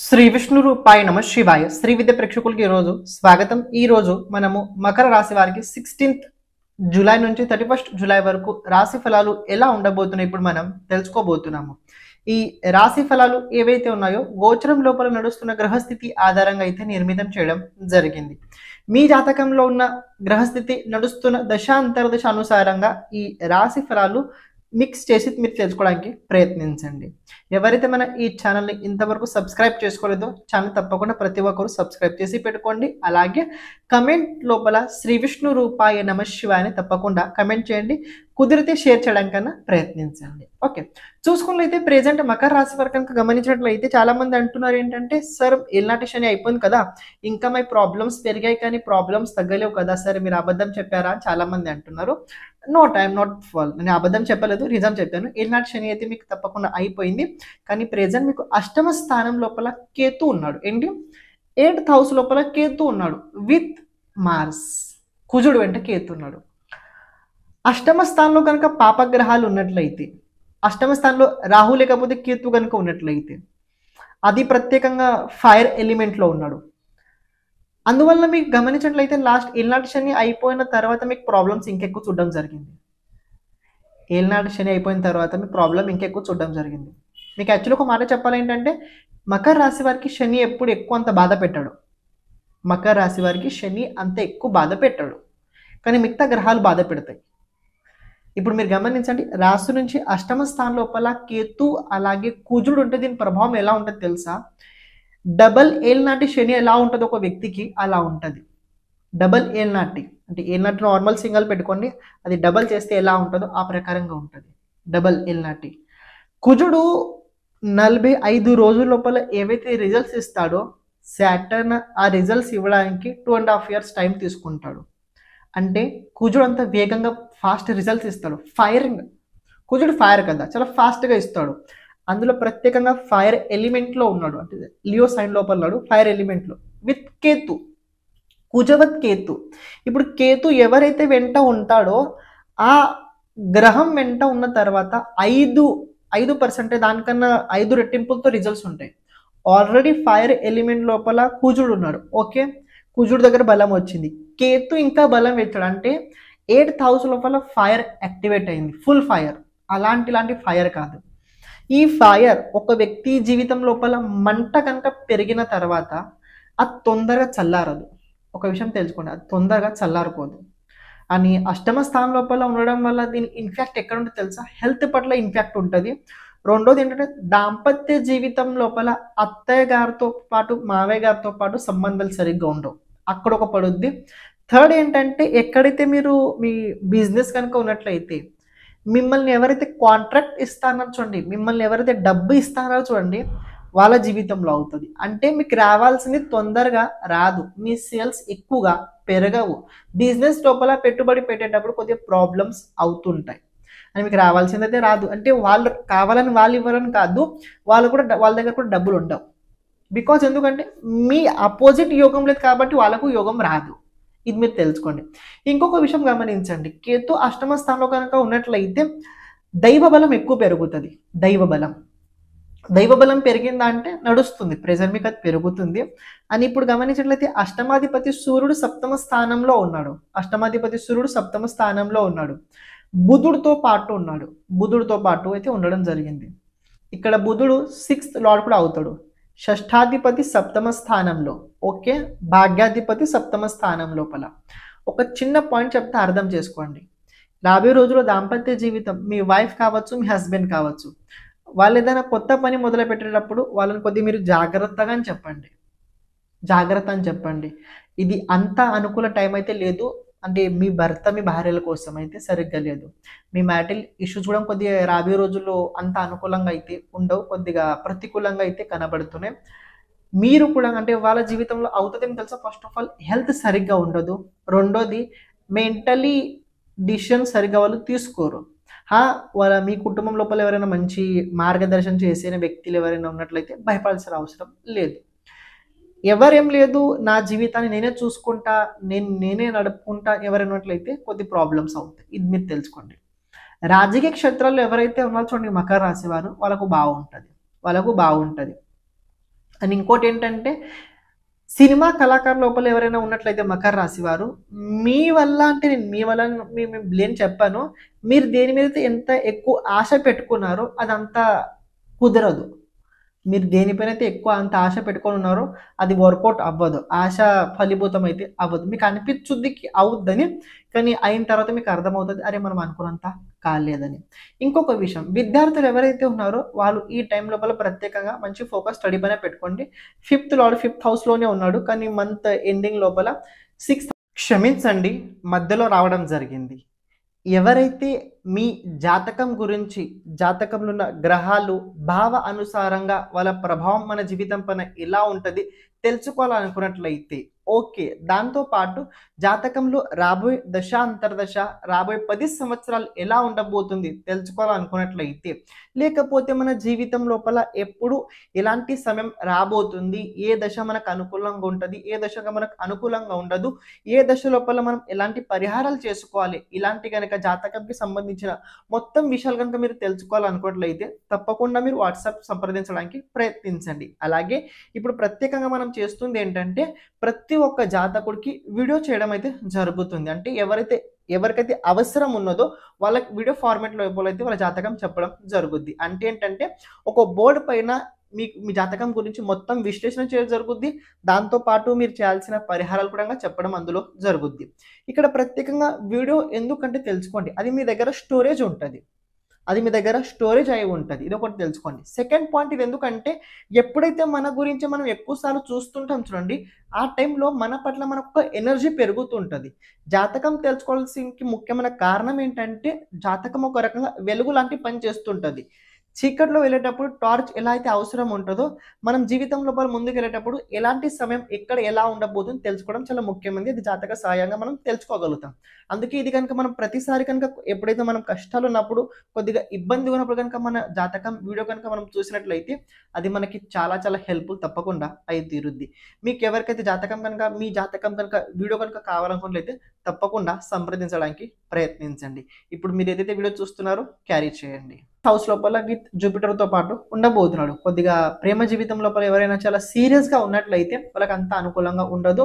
శ్రీ విష్ణు రూపాయ నమ శివాయ. శ్రీ విద్య ప్రేక్షకులకి ఈరోజు స్వాగతం. ఈరోజు మనము మకర రాశి వారికి 16th జూలై నుంచి 31st జూలై వరకు రాశి ఫలాలు ఎలా ఉండబోతున్నాయి ఇప్పుడు మనం తెలుసుకోబోతున్నాము. ఈ రాశి ఫలాలు ఏవైతే ఉన్నాయో గోచరం లోపల నడుస్తున్న గ్రహస్థితి ఆధారంగా అయితే నిర్మితం చేయడం జరిగింది. మీ జాతకంలో ఉన్న గ్రహస్థితి నడుస్తున్న దశ అంతర్దశ అనుసారంగా ఈ రాశి ఫలాలు మిక్స్ చేసి మీరు తెలుసుకోవడానికి ప్రయత్నించండి. ఎవరైతే మన ఈ ఛానల్ని ఇంతవరకు సబ్స్క్రైబ్ చేసుకోలేదో ఛానల్ తప్పకుండా ప్రతి ఒక్కరు సబ్స్క్రైబ్ చేసి పెట్టుకోండి. అలాగే కమెంట్ లోపల శ్రీ విష్ణు రూపాయ నమ శివాయ అని తప్పకుండా కమెంట్ చేయండి. కుదిరితే షేర్ చేయడానికన్నా ప్రయత్నించండి. ఓకే, చూసుకున్నట్లయితే ప్రెజెంట్ మకర రాశి వారు కనుక గమనించినట్లయితే చాలా మంది అంటున్నారు ఏంటంటే, సార్ ఏళ్ళనాటి శని అయిపోయింది కదా, ఇంకా మై ప్రాబ్లమ్స్ పెరిగాయి కానీ ప్రాబ్లమ్స్ తగ్గలేవు కదా సార్, మీరు అబద్ధం చెప్పారా అని చాలా మంది అంటున్నారు. నోట్ ఐఎమ్ నాట్ ఫాల్, నేను అబద్ధం చెప్పలేదు, నిజం చెప్పాను. ఏళ్ళనాటి శని అయితే మీకు తప్పకుండా అయిపోయింది. కానీ ప్రెజెంట్ మీకు అష్టమ స్థానం లోపల కేతు ఉన్నాడు. ఏంటి 8th హౌస్ లోపల కేతు ఉన్నాడు విత్ మార్స్, కుజుడు వెంట కేతు ఉన్నాడు. అష్టమ స్థానంలో కనుక పాపగ్రహాలు ఉన్నట్లయితే, అష్టమ స్థానంలో రాహు లేకపోతే కేతు కనుక ఉన్నట్లయితే, అది ప్రత్యేకంగా ఫైర్ ఎలిమెంట్లో ఉన్నాడు. అందువల్ల మీకు గమనించినట్లయితే లాస్ట్ ఏళ్ళనాటి శని అయిపోయిన తర్వాత మీకు ప్రాబ్లమ్స్ ఇంకెక్కువ చూడడం జరిగింది. ఏళ్ళనాటి శని అయిపోయిన తర్వాత మీకు ప్రాబ్లం ఇంకెక్కువ చూడడం జరిగింది. మీకు యాక్చువల్లీ ఒక మాట చెప్పాలి ఏంటంటే, మకర రాశి వారికి శని ఎప్పుడు ఎక్కువ అంత బాధ పెట్టాడు. మకర రాశి వారికి శని అంత ఎక్కువ బాధ పెట్టాడు, కానీ మిగతా గ్రహాలు బాధ పెడతాయి. ఇప్పుడు మీరు గమనించండి, రాశి నుంచి అష్టమ స్థానం లోపల కేతు అలాగే కుజుడు ఉంటే దీని ప్రభావం ఎలా ఉంటుంది తెలుసా? డబల్ ఏళ్ళనాటి శని ఎలా ఉంటుంది ఒక వ్యక్తికి అలా ఉంటుంది. డబల్ ఏళ్ళనాటి అంటే ఏళ్ళనాటి నార్మల్ సింగల్ పెట్టుకోండి, అది డబల్ చేస్తే ఎలా ఉంటుందో ఆ ప్రకారంగా ఉంటుంది డబల్ ఏళ్ళనాటి. కుజుడు 45 రోజుల లోపల ఏవైతే రిజల్ట్స్ ఇస్తాడో సాటర్న్ ఆ రిజల్ట్స్ ఇవ్వడానికి 2.5 years టైం తీసుకుంటాడు. అంటే కుజుడు అంత వేగంగా ఫాస్ట్ రిజల్ట్స్ ఇస్తాడు. ఫైరింగ్, కుజుడు ఫైర్ కదా, చాలా ఫాస్ట్గా ఇస్తాడు. అందులో ప్రత్యేకంగా ఫైర్ ఎలిమెంట్లో ఉన్నాడు, అంటే లియో సైన్ లోపల ఉన్నాడు ఫైర్ ఎలిమెంట్లో విత్ కేతు, కుజవత్ కేతు. ఇప్పుడు కేతు ఎవరైతే వెంట ఉంటాడో ఆ గ్రహం వెంట ఉన్న తర్వాత 5% దానికన్నా 5 రెట్టింపులతో రిజల్ట్స్ ఉంటాయి. ఆల్రెడీ ఫైర్ ఎలిమెంట్ లోపల కుజుడు ఉన్నాడు. ఓకే, కుజుడు దగ్గర బలం వచ్చింది, కేతు ఇంకా బలం వచ్చాడు. అంటే 8th హౌస్ లోపల ఫైర్ యాక్టివేట్ అయింది, ఫుల్ ఫైర్. ఇలాంటి ఫైర్ కాదు. ఈ ఫైర్ ఒక వ్యక్తి జీవితం లోపల మంట కనుక పెరిగిన తర్వాత అది తొందరగా చల్లారదు. ఒక విషయం తెలుసుకోండి, అది తొందరగా చల్లారిపోదు. అని అష్టమ స్థానం లోపల ఉండడం వల్ల దీని ఇన్ఫాక్ట్ ఎక్కడ ఉంటుంది తెలుసా? హెల్త్ పట్ల ఇన్ఫాక్ట్ ఉంటుంది. రెండోది ఏంటంటే దాంపత్య జీవితం లోపల అత్తయ్య గారితో పాటు మావయ్య గారితో పాటు సంబంధాలు సరిగ్గా ఉండవు, అక్కడ ఒక పడుద్ది. థర్డ్ ఏంటంటే, ఎక్కడైతే మీరు మీ బిజినెస్ కనుక ఉన్నట్లయితే మిమ్మల్ని ఎవరైతే కాంట్రాక్ట్ ఇస్తారో చూడండి, మిమ్మల్ని ఎవరైతే డబ్బు ఇస్తారో చూడండి, వాళ్ళ జీవితంలో అవుతుంది. అంటే మీకు రావాల్సింది తొందరగా రాదు, మీ సేల్స్ ఎక్కువగా పెరగవు. బిజినెస్ లోపల పెట్టుబడి పెట్టేటప్పుడు కొద్దిగా ప్రాబ్లమ్స్ అవుతుంటాయి. అని మీకు రావాల్సింది అయితే రాదు. అంటే వాళ్ళు కావాలని వాళ్ళు ఇవ్వాలని కాదు, వాళ్ళ దగ్గర కూడా డబ్బులు ఉండవు. బికాజ్ ఎందుకంటే మీ అపోజిట్ యోగం లేదు కాబట్టి వాళ్ళకు యోగం రాదు. ఇది మీరు తెలుసుకోండి. ఇంకొక విషయం గమనించండి, కేతు అష్టమ స్థానంలో కనుక ఉన్నట్లయితే దైవ బలం ఎక్కువ పెరుగుతుంది. దైవ బలం పెరిగిందా అంటే నడుస్తుంది, ప్రెజెంట్ మీకు అది పెరుగుతుంది. అని ఇప్పుడు గమనించినట్లయితే అష్టమాధిపతి సూర్యుడు సప్తమ స్థానంలో ఉన్నాడు. బుధుడితో పాటు అయితే ఉండడం జరిగింది. ఇక్కడ బుధుడు 6th లార్డ్ కూడా అవుతాడు. షష్ఠాధిపతి సప్తమ స్థానంలో, ఓకే, భాగ్యాధిపతి సప్తమ స్థానం లోపల. ఒక చిన్న పాయింట్ చెప్తే అర్థం చేసుకోండి. రాబోయే రోజుల్లో దాంపత్య జీవితం, మీ వైఫ్ కావచ్చు, మీ హస్బెండ్ కావచ్చు, వాళ్ళు ఏదైనా కొత్త పని మొదలు పెట్టేటప్పుడు వాళ్ళని కొద్దిగా మీరు జాగ్రత్త అని చెప్పండి. ఇది అంత అనుకూల టైం అయితే లేదు. అంటే మీ భర్త మీ భార్యల కోసం అయితే సరిగ్గా లేదు. మీ మ్యారిటల్ ఇష్యూస్ కూడా కొద్దిగా రాబోయే రోజుల్లో అంత అనుకూలంగా అయితే ఉండవు, కొద్దిగా ప్రతికూలంగా అయితే కనబడుతున్నాయి. మీరు కూడా అంటే వాళ్ళ జీవితంలో అవుతుందని తెలుసా? ఫస్ట్ ఆఫ్ ఆల్ హెల్త్ సరిగ్గా ఉండదు. రెండోది మెంటలీ డిసిషన్ సరిగ్గా వాళ్ళు తీసుకోరు. మీ కుటుంబం లోపల ఎవరైనా మంచి మార్గదర్శనం చేసిన వ్యక్తులు ఎవరైనా ఉన్నట్లయితే భయపడాల్సిన అవసరం లేదు. ఎవరేం లేదు, నా జీవితాన్ని నేనే చూసుకుంటా, నేనే నడుపుకుంటా ఎవరైనట్లయితే కొద్ది ప్రాబ్లమ్స్ అవుతాయి. ఇది మీరు తెలుసుకోండి. రాజకీయ క్షేత్రాల్లో ఎవరైతే ఉన్నారో చూడండి మకర రాశి వారు, వాళ్ళకు బాగుంటుంది. అండ్ ఇంకోటి ఏంటంటే సినిమా కళాకారు లోపల ఎవరైనా ఉన్నట్లయితే మకర రాశి వారు మీ వల్ల అంటే నేను మీ వల్ల బ్లేమ్ చెప్పాను, మీరు దేని మీద ఎంత ఎక్కువ ఆశ పెట్టుకున్నారో అదంతా కుదరదు. మీరు దేనిపైన అయితే ఎక్కువ అంత ఆశ పెట్టుకొని ఉన్నారో అది వర్కౌట్ అవ్వదు, ఆశ ఫలీభూతం అయితే అవ్వదు. మీకు అనిపించుద్ది అవుద్దని, కానీ అయిన తర్వాత మీకు అర్థమవుతుంది అరే మనం అనుకున్నంత కాలేదని. ఇంకొక విషయం, విద్యార్థులు ఎవరైతే ఉన్నారో వాళ్ళు ఈ టైం లోపల ప్రత్యేకంగా మంచి ఫోకస్ స్టడీ పైన పెట్టుకోండి. ఫిఫ్త్ హౌస్లోనే ఉన్నాడు, కానీ మంత్ ఎండింగ్ లోపల క్షమించండి మధ్యలో రావడం జరిగింది. ఎవరైతే మీ జాతకం గురించి, జాతకంలో ఉన్న గ్రహాలు భావ అనుసారంగా వాళ్ళ ప్రభావం మన జీవితం పైన ఎలా ఉంటుంది తెలుసుకోవాలనుకున్నట్లయితే ఓకే, దాంతోపాటు జాతకంలో రాబోయే దశ అంతర్దశ రాబోయే 10 సంవత్సరాలు ఎలా ఉండబోతుంది తెలుసుకోవాలనుకున్నట్లయితే, లేకపోతే మన జీవితం లోపల ఎప్పుడు ఎలాంటి సమయం రాబోతుంది, ఏ దశ మనకు అనుకూలంగా ఉంటుంది, ఏ దశగా మనకు అనుకూలంగా ఉండదు, ఏ దశ లోపల మనం ఎలాంటి పరిహారాలు చేసుకోవాలి, ఇలాంటి కనుక జాతకంకి సంబంధించిన మొత్తం విషయాలు కనుక మీరు తెలుసుకోవాలనుకున్నట్లయితే తప్పకుండా మీరు వాట్సాప్ సంప్రదించడానికి ప్రయత్నించండి. అలాగే ఇప్పుడు ప్రత్యేకంగా మనం చేస్తుంది ఏంటంటే ప్రతి ఒక్క జాతకుడికి వీడియో చేయడం అయితే జరుగుతుంది. అంటే ఎవరికైతే అవసరం ఉన్నదో వాళ్ళకి వీడియో ఫార్మాట్లో అయితే వాళ్ళ జాతకం చెప్పడం జరుగుద్ది. అంటే ఏంటంటే ఒక బోర్డు పైన మీ జాతకం గురించి మొత్తం విశ్లేషణ చేయడం జరుగుద్ది, దాంతోపాటు మీరు చేయాల్సిన పరిహారాలు కూడా చెప్పడం అందులో జరుగుద్ది. ఇక్కడ ప్రత్యేకంగా వీడియో ఎందుకంటే తెలుసుకోండి, అది మీ దగ్గర స్టోరేజ్ ఉంటుంది, అయి ఉంటుంది, ఇది ఒకటి తెలుసుకోండి. సెకండ్ పాయింట్, ఇది ఎందుకంటే ఎప్పుడైతే మన గురించి మనం ఎక్కువసార్లు చూస్తుంటాం చూడండి, ఆ టైంలో మన పట్ల మనకు ఎనర్జీ పెరుగుతుంటుంది. జాతకం తెలుసుకోవాల్సిన ముఖ్యమైన కారణం ఏంటంటే జాతకం ఒక రకంగా వెలుగు లాంటి పని చేస్తుంటుంది. చీకట్లో వెళ్ళేటప్పుడు టార్చ్ ఎలా అయితే అవసరం ఉంటుందో మనం జీవితం లోపల ముందుకు వెళ్ళేటప్పుడు ఎలాంటి సమయం ఎక్కడ ఎలా ఉండబోతుందో తెలుసుకోవడం చాలా ముఖ్యమైనది. అది జాతక సహాయంగా మనం తెలుసుకోగలుగుతాం. అందుకే ఇది కనుక మనం ప్రతిసారి కనుక ఎప్పుడైతే మనం కష్టాలు ఉన్నప్పుడు కొద్దిగా ఇబ్బంది ఉన్నప్పుడు కనుక మన జాతకం వీడియో కనుక మనం చూసినట్లయితే అది మనకి చాలా చాలా హెల్ప్ఫుల్ తప్పకుండా అయి తీరుద్ది. మీకు ఎవరికైతే మీ జాతకం కనుక వీడియో కనుక కావాలనుకున్నట్లయితే తప్పకుండా సంప్రదించడానికి ప్రయత్నించండి. ఇప్పుడు మీరు ఏదైతే వీడియో చూస్తున్నారో క్యారీ చేయండి. హౌస్ లోపల విత్ జూపిటర్తో పాటు ఉండబోతున్నాడు. కొద్దిగా ప్రేమ జీవితం లోపల ఎవరైనా చాలా సీరియస్గా ఉన్నట్లయితే వాళ్ళకి అంత అనుకూలంగా ఉండదు,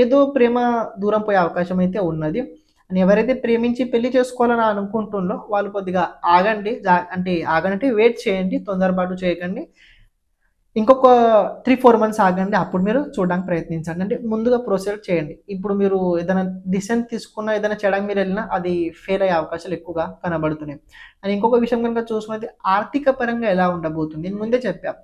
ఏదో ప్రేమ దూరం పోయే అవకాశం అయితే ఉన్నది. అని ఎవరైతే ప్రేమించి పెళ్లి చేసుకోవాలని అనుకుంటుందో వాళ్ళు కొద్దిగా ఆగండి, వెయిట్ చేయండి, తొందరపాటు చేయకండి. ఇంకొక 3-4 మంత్స్ ఆగండి, అప్పుడు మీరు చూడడానికి ప్రయత్నించండి. అంటే ముందుగా ప్రొసీడ్ చేయండి. ఇప్పుడు మీరు ఏదైనా డిసిషన్ తీసుకున్నా, ఏదైనా చేయడానికి మీరు వెళ్ళినా అది ఫెయిల్ అయ్యే అవకాశాలు ఎక్కువగా కనబడుతున్నాయి. అని ఇంకొక విషయం కనుక చూసుకుంటే ఆర్థిక పరంగా ఎలా ఉండబోతుంది, నేను ముందే చెప్పా,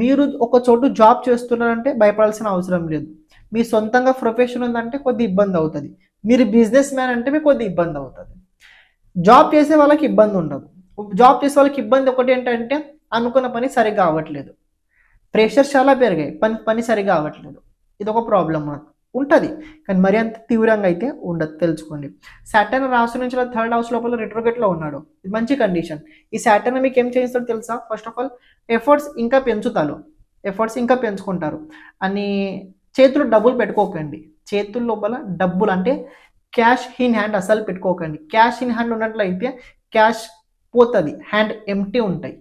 మీరు ఒక చోటు జాబ్ చేస్తున్నారంటే భయపడాల్సిన అవసరం లేదు. మీ సొంతంగా ప్రొఫెషన్ ఉందంటే కొద్ది ఇబ్బంది అవుతుంది. మీరు బిజినెస్ మ్యాన్ అంటే మీకు కొద్ది ఇబ్బంది అవుతుంది. జాబ్ చేసే వాళ్ళకి ఇబ్బంది ఉండదు. జాబ్ చేసే వాళ్ళకి ఇబ్బంది ఒకటి ఏంటంటే అనుకున్న పని సరిగా అవ్వట్లేదు, ప్రెషర్ చాలా పెరిగాయి, పని సరిగా అవ్వట్లేదు, ఇది ఒక ప్రాబ్లం ఉంటుంది. కానీ మరి అంత తీవ్రంగా అయితే ఉండదు, తెలుసుకోండి. సాటర్న్ రాశి నుంచి 3rd హౌస్ లోపల రిట్రోగేట్లో ఉన్నాడు, ఇది మంచి కండిషన్. ఈ సాటర్న్ మీకు ఏం చేస్తాడో తెలుసా? ఫస్ట్ ఆఫ్ ఆల్ ఎఫర్ట్స్ ఇంకా పెంచుకుంటారు. అని చేతులు డబ్బులు పెట్టుకోకండి, చేతుల లోపల డబ్బులు అంటే క్యాష్ ఇన్ హ్యాండ్ అసలు పెట్టుకోకండి. క్యాష్ ఇన్ హ్యాండ్ ఉన్నట్లయితే క్యాష్ పోతుంది, హ్యాండ్ ఎంటీ ఉంటాయి.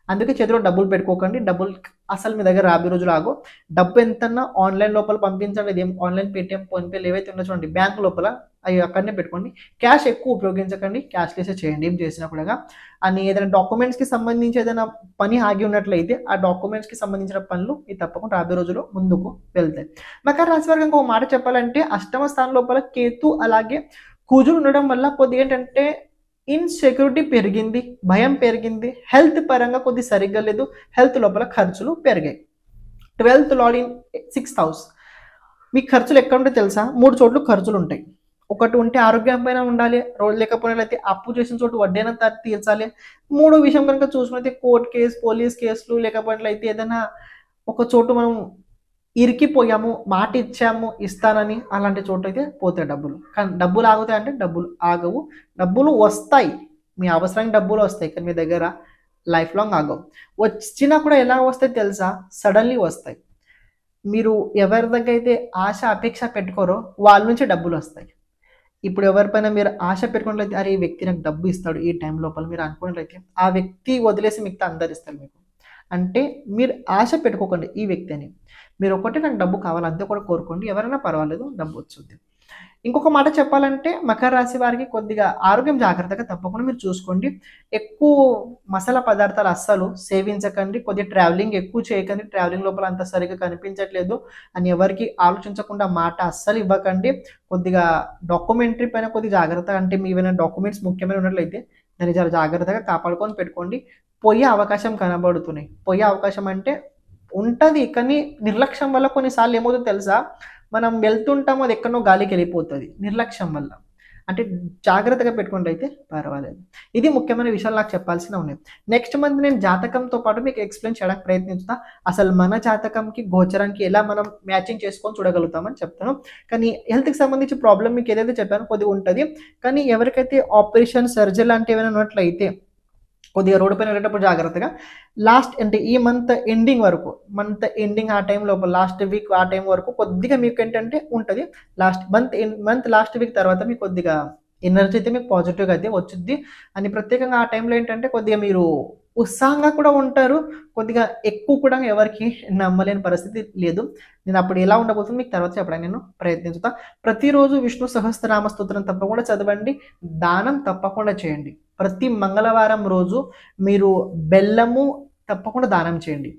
అందుకే చేతిలో డబ్బులు పెట్టుకోకండి. డబ్బులు అసలు మీ దగ్గర రాబోయే రోజులు ఆగో. డబ్బు ఎంతన్నా ఆన్లైన్ లోపల పంపించండి, ఇదేం ఆన్లైన్ పేటిఎం ఫోన్పేలు ఏవైతే ఉన్నాయో చూడండి, బ్యాంక్ లోపల అవి అక్కడనే పెట్టుకోండి. క్యాష్ ఎక్కువ ఉపయోగించకండి, క్యాష్లెస్ చేయండి ఏం చేసినా కూడా. అని ఏదైనా డాక్యుమెంట్స్కి సంబంధించి ఏదైనా పని ఆగి ఉన్నట్లయితే ఆ డాక్యుమెంట్స్కి సంబంధించిన పనులు ఇది తప్పకుండా రాబోయే రోజుల్లో ముందుకు వెళ్తాయి. మకర రాశి వారికి ఇంకొక మాట చెప్పాలంటే అష్టమ స్థానం లోపల కేతు అలాగే కుజుడు ఉండడం వల్ల కొద్దిగా ఏంటంటే ఇన్సెక్యూరిటీ పెరిగింది, భయం పెరిగింది, హెల్త్ పరంగా కొద్ది సరిగ్గా లేదు, హెల్త్ లోపల ఖర్చులు పెరిగాయి. 12th lord in 6th house. మీ ఖర్చులు ఎక్కడ ఉంటే తెలుసా? 3 చోట్ల ఖర్చులు ఉంటాయి. ఒకటి ఉంటే ఆరోగ్యం పైన ఉండాలి, లేకపోయినట్లయితే అప్పు చేసిన చోటు వడ్డీన తీర్చాలి. 3వ విషయం కనుక చూసుకున్నట్లయితే కోర్టు కేసు, పోలీస్ కేసులు, లేకపోయినట్లయితే ఏదైనా ఒక చోటు మనం ఇరికిపోయాము, మాట ఇచ్చాము ఇస్తానని, అలాంటి చోటు అయితే పోతాయి డబ్బులు. కానీ డబ్బులు ఆగుతాయి అంటే డబ్బులు ఆగవు. డబ్బులు వస్తాయి, మీ అవసరానికి డబ్బులు వస్తాయి, కానీ మీ దగ్గర లైఫ్ లాంగ్ ఆగవు. వచ్చినా కూడా ఎలా వస్తాయి తెలుసా? సడన్లీ వస్తాయి. మీరు ఎవరి దగ్గర అయితే ఆశ అపేక్ష పెట్టుకోరో వాళ్ళ నుంచి డబ్బులు వస్తాయి. ఇప్పుడు ఎవరిపైన మీరు ఆశ పెట్టుకున్నట్లయితే అరే ఈ వ్యక్తి నాకు డబ్బు ఇస్తాడు ఈ టైం లోపల మీరు అనుకున్నట్లయితే ఆ వ్యక్తి వదిలేసి మిగతా అందరు ఇస్తారు మీకు. అంటే మీరు ఆశ పెట్టుకోకండి ఈ వ్యక్తి అని. మీరు ఒకటే నాకు డబ్బు కావాలి అంతే కూడా కోరుకోండి. ఎవరైనా పర్వాలేదు డబ్బు వచ్చుద్ది. ఇంకొక మాట చెప్పాలంటే మకర రాశి వారికి కొద్దిగా ఆరోగ్యం జాగ్రత్తగా తప్పకుండా మీరు చూసుకోండి. ఎక్కువ మసాలా పదార్థాలు అస్సలు సేవించకండి. కొద్దిగా ట్రావెలింగ్ ఎక్కువ చేయకండి. ట్రావెలింగ్ లోపల అంత సరిగ్గా కనిపించట్లేదు అని ఎవరికి ఆలోచించకుండా మాట అస్సలు ఇవ్వకండి. కొద్దిగా డాక్యుమెంటరీ పైన కొద్దిగా జాగ్రత్తగా అంటే మీ ఏమైనా డాక్యుమెంట్స్ ముఖ్యమైన ఉన్నట్లయితే దాన్ని చాలా జాగ్రత్తగా కాపాడుకొని పెట్టుకోండి. పోయే అవకాశం కనబడుతున్నాయి. పోయే అవకాశం అంటే ఉంటది. కానీ నిర్లక్ష్యం వల్ల కొన్నిసార్లు ఏమవుతుందో తెలుసా? మనం వెళ్తుంటాము అది ఎక్కడనో గాలికెళ్ళిపోతది నిర్లక్ష్యం వల్ల. అంటే జాగ్రత్తగా పెట్టుకుంటైతే పర్వాలేదు. ఇది ముఖ్యమైన విషయాలు నాకు చెప్పాల్సినవి ఉన్నాయి. నెక్స్ట్ మంత్ నేను జాతకంతో పాటు మీకు ఎక్స్‌ప్లెయిన్ చేయడానికి ప్రయత్నిస్తా. అసలు మన జాతకంకి, గోచరానికి ఎలా మనం మ్యాచింగ్ చేసుకొని చూడగలుగుతామని చెప్తాను. కానీ హెల్త్‌కి సంబంధించి ప్రాబ్లమ్ మీకు ఏదైతే చెప్పానో కొద్దిగా ఉంటది. కానీ ఎవరికైతే ఆపరేషన్, సర్జరీ లాంటివి ఏమైనా ఉన్నట్లయితే కొద్దిగా రోడ్డు పైన వెళ్ళేటప్పుడు జాగ్రత్తగా లాస్ట్ అంటే ఈ మంత్ ఎండింగ్ వరకు ఆ టైం లోపల లాస్ట్ వీక్ ఆ టైం వరకు కొద్దిగా మీకు ఏంటంటే ఉంటుంది. మంత్ లాస్ట్ వీక్ తర్వాత మీకు కొద్దిగా ఎనర్జీ అయితే మీకు పాజిటివ్గా అయితే వచ్చింది అని ప్రత్యేకంగా ఆ టైంలో ఏంటంటే కొద్దిగా మీరు ఉత్సాహంగా కూడా ఉంటారు. కొద్దిగా ఎక్కువ కూడా ఎవరికి నమ్మలేని పరిస్థితి లేదు. నేను అప్పుడు ఎలా ఉండబోతుంది మీకు తర్వాత చెప్పడానికి నేను ప్రయత్నించుతా. ప్రతిరోజు విష్ణు సహస్రనామ స్తోత్రం తప్పకుండా చదవండి. దానం తప్పకుండా చేయండి. ప్రతి మంగళవారం రోజు మీరు బెల్లము తప్పకుండా దానం చేయండి.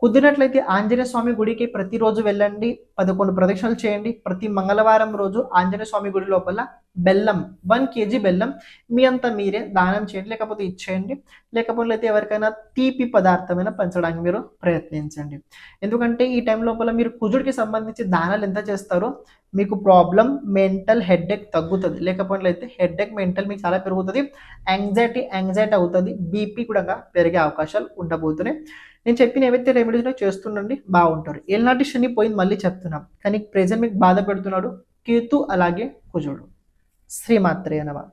కుదిరినట్లయితే ఆంజనేయ స్వామి గుడికి ప్రతిరోజు వెళ్ళండి. 11 ప్రదక్షిణలు చేయండి. ప్రతి మంగళవారం రోజు ఆంజనేయ స్వామి గుడి లోపల బెల్లం 1 కేజీ బెల్లం మీ అంతా మీరే దానం చేయండి. లేకపోతే ఇచ్చేయండి. లేకపోతే ఎవరికైనా తీపి పదార్థమైనా పంచడానికి మీరు ప్రయత్నించండి. ఎందుకంటే ఈ టైం లోపల మీరు కుజుడికి సంబంధించి దానాలు ఎంత చేస్తారో మీకు ప్రాబ్లమ్ మెంటల్ హెడ్ఏక్ తగ్గుతుంది. లేకపోతే హెడ్ఏక్ మెంటల్ మీకు చాలా పెరుగుతుంది. యాంగ్జైటీ అవుతుంది. బీపీ కూడా పెరిగే అవకాశాలు ఉండబోతున్నాయి. నేను చెప్పిన ఏవైతే రెమెడీస్ చేస్తుండండి బాగుంటారు. ఏళ్ళనాటి శని పోయింది మళ్ళీ చెప్తున్నాం. కానీ ప్రెజెంట్ మీకు బాధ పెడుతున్నాడు కేతు అలాగే కుజుడు. శ్రీమాత్రే నమః.